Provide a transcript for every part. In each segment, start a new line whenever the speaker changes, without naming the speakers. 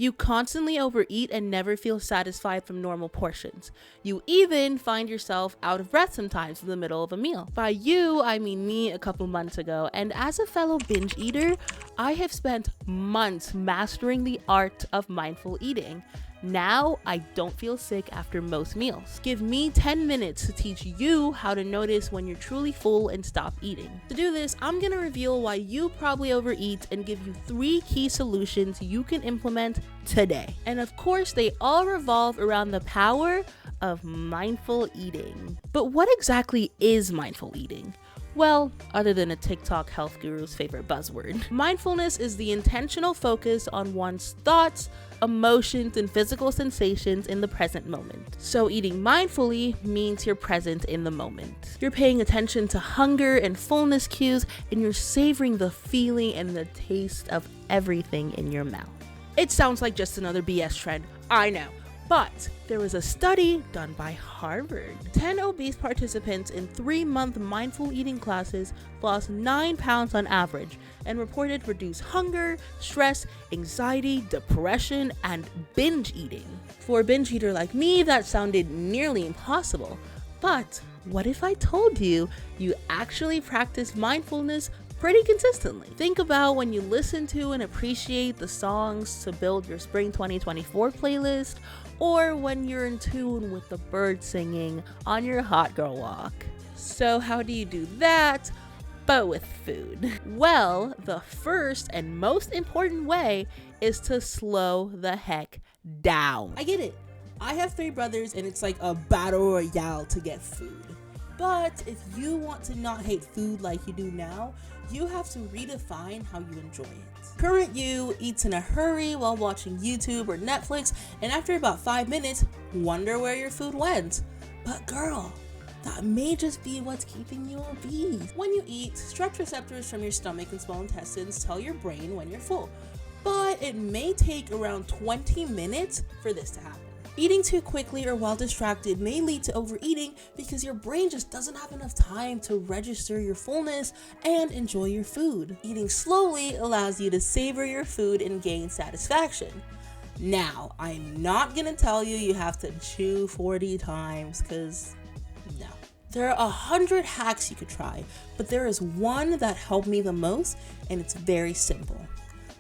You constantly overeat and never feel satisfied from normal portions. You even find yourself out of breath sometimes in the middle of a meal. By you, I mean me a couple months ago, and as a fellow binge eater, I have spent months mastering the art of mindful eating. Now, I don't feel sick after most meals. Give me 10 minutes to teach you how to notice when you're truly full and stop eating. To do this, I'm gonna reveal why you probably overeat and give you 3 key solutions you can implement today. And of course, they all revolve around the power of mindful eating. But what exactly is mindful eating? Well, other than a TikTok health guru's favorite buzzword. Mindfulness is the intentional focus on one's thoughts, emotions, and physical sensations in the present moment. So eating mindfully means you're present in the moment. You're paying attention to hunger and fullness cues, and you're savoring the feeling and the taste of everything in your mouth. It sounds like just another BS trend, I know. But there was a study done by Harvard. 10 obese participants in 3-month mindful eating classes lost 9 pounds on average and reported reduced hunger, stress, anxiety, depression, and binge eating. For a binge eater like me, that sounded nearly impossible. But what if I told you you actually practice mindfulness pretty consistently? Think about when you listen to and appreciate the songs to build your Spring 2024 playlist, or when you're in tune with the birds singing on your hot girl walk. So how do you do that, but with food? Well, the first and most important way is to slow the heck down. I get it. I have 3 brothers and it's like a battle royale to get food. But if you want to not hate food like you do now, you have to redefine how you enjoy it. Current you eats in a hurry while watching YouTube or Netflix, and after about 5 minutes, wonder where your food went. But girl, that may just be what's keeping you obese. When you eat, stretch receptors from your stomach and small intestines tell your brain when you're full. But it may take around 20 minutes for this to happen. Eating too quickly or while distracted may lead to overeating because your brain just doesn't have enough time to register your fullness and enjoy your food. Eating slowly allows you to savor your food and gain satisfaction. Now, I'm not gonna tell you have to chew 40 times, because no. There are 100 hacks you could try, but there is one that helped me the most, and it's very simple.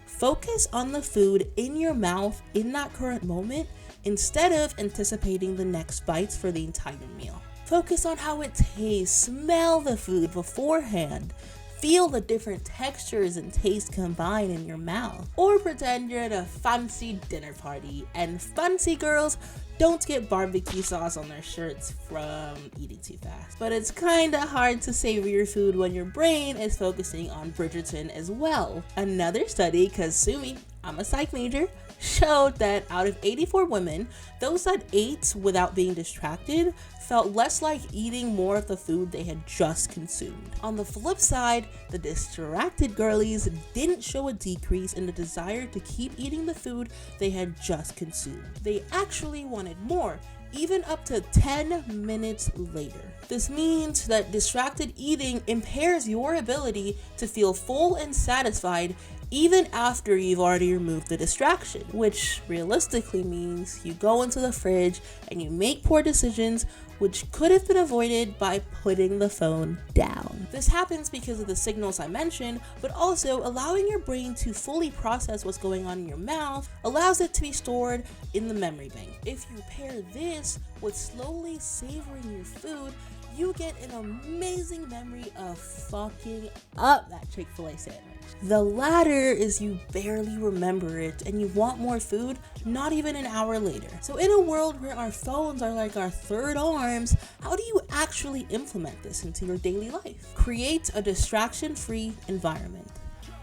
Focus on the food in your mouth in that current moment instead of anticipating the next bites for the entire meal. Focus on how it tastes, smell the food beforehand, feel the different textures and tastes combine in your mouth. Or pretend you're at a fancy dinner party, and fancy girls don't get barbecue sauce on their shirts from eating too fast. But it's kinda hard to savor your food when your brain is focusing on Bridgerton as well. Another study, cause sue me, I'm a psych major, showed that out of 84 women, those that ate without being distracted felt less like eating more of the food they had just consumed. On the flip side, the distracted girlies didn't show a decrease in the desire to keep eating the food they had just consumed. They actually wanted more, even up to 10 minutes later. This means that distracted eating impairs your ability to feel full and satisfied even after you've already removed the distraction, which realistically means you go into the fridge and you make poor decisions which could have been avoided by putting the phone down. This happens because of the signals I mentioned, but also allowing your brain to fully process what's going on in your mouth allows it to be stored in the memory bank. If you pair this with slowly savoring your food, you get an amazing memory of fucking up that Chick-fil-A sandwich. The latter is you barely remember it and you want more food not even an hour later. So in a world where our phones are like our third arms, how do you actually implement this into your daily life? Create a distraction-free environment.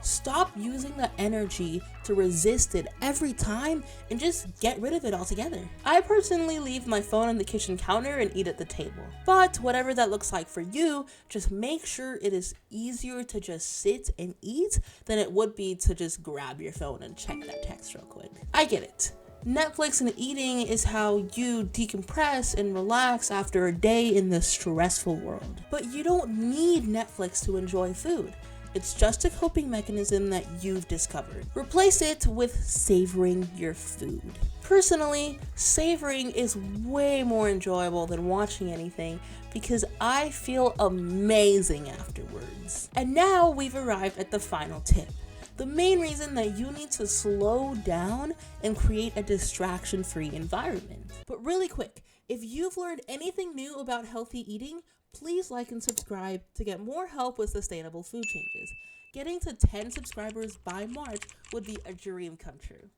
Stop using the energy to resist it every time and just get rid of it altogether. I personally leave my phone on the kitchen counter and eat at the table. But whatever that looks like for you, just make sure it is easier to just sit and eat than it would be to just grab your phone and check that text real quick. I get it. Netflix and eating is how you decompress and relax after a day in the stressful world. But you don't need Netflix to enjoy food. It's just a coping mechanism that you've discovered. Replace it with savoring your food. Personally, savoring is way more enjoyable than watching anything because I feel amazing afterwards. And now we've arrived at the final tip. The main reason that you need to slow down and create a distraction-free environment. But really quick, if you've learned anything new about healthy eating, please like and subscribe to get more help with sustainable food changes. Getting to 10 subscribers by March would be a dream come true.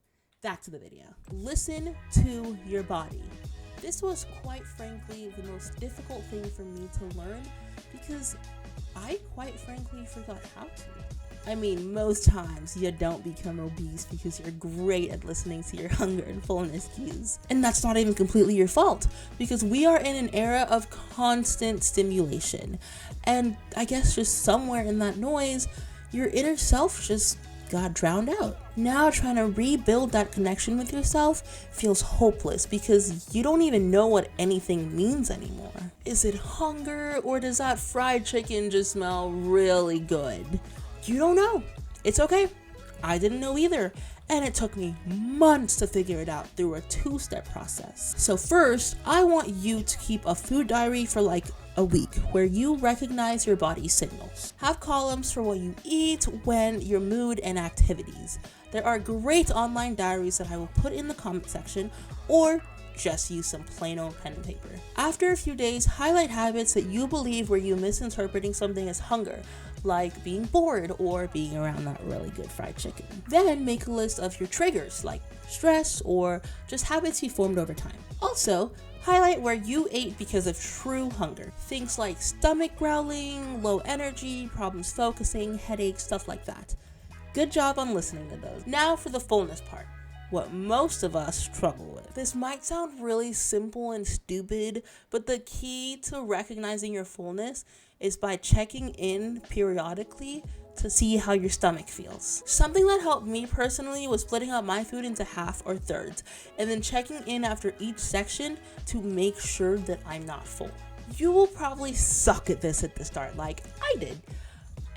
Back to the video. Listen to your body. This was quite frankly the most difficult thing for me to learn because I quite frankly forgot how to. I mean, most times you don't become obese because you're great at listening to your hunger and fullness cues. And that's not even completely your fault because we are in an era of constant stimulation. And I guess just somewhere in that noise, your inner self just got drowned out. Now trying to rebuild that connection with yourself feels hopeless because you don't even know what anything means anymore. Is it hunger or does that fried chicken just smell really good? You don't know. It's okay. I didn't know either. And it took me months to figure it out through a 2-step process. So first, I want you to keep a food diary for like a week where you recognize your body's signals. Have columns for what you eat, when, your mood, and activities. There are great online diaries that I will put in the comment section or just use some plain old pen and paper. After a few days, highlight habits that you believe were you misinterpreting something as hunger, like being bored or being around that really good fried chicken. Then make a list of your triggers like stress or just habits you formed over time. Also, highlight where you ate because of true hunger. Things like stomach growling, low energy, problems focusing, headaches, stuff like that. Good job on listening to those. Now for the fullness part. What most of us struggle with. This might sound really simple and stupid, but the key to recognizing your fullness is by checking in periodically to see how your stomach feels. Something that helped me personally was splitting up my food into half or thirds, and then checking in after each section to make sure that I'm not full. You will probably suck at this at the start, like I did.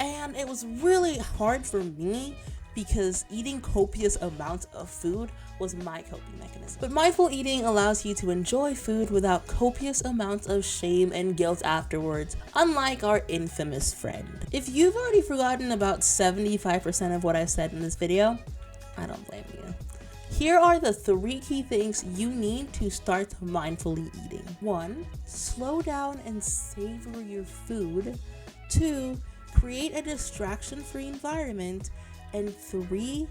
And it was really hard for me because eating copious amounts of food was my coping mechanism. But mindful eating allows you to enjoy food without copious amounts of shame and guilt afterwards, unlike our infamous friend. If you've already forgotten about 75% of what I said in this video, I don't blame you. Here are the 3 key things you need to start mindfully eating. 1, slow down and savor your food. 2, create a distraction-free environment. And 3,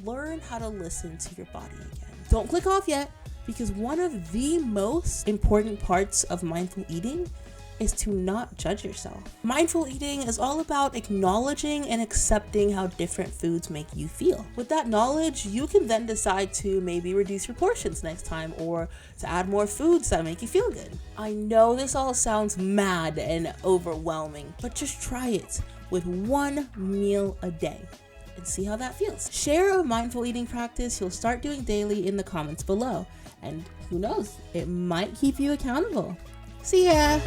learn how to listen to your body again. Don't click off yet, because one of the most important parts of mindful eating is to not judge yourself. Mindful eating is all about acknowledging and accepting how different foods make you feel. With that knowledge, you can then decide to maybe reduce your portions next time or to add more foods that make you feel good. I know this all sounds mad and overwhelming, but just try it with 1 meal a day and see how that feels. Share a mindful eating practice you'll start doing daily in the comments below. And who knows, it might keep you accountable. See ya!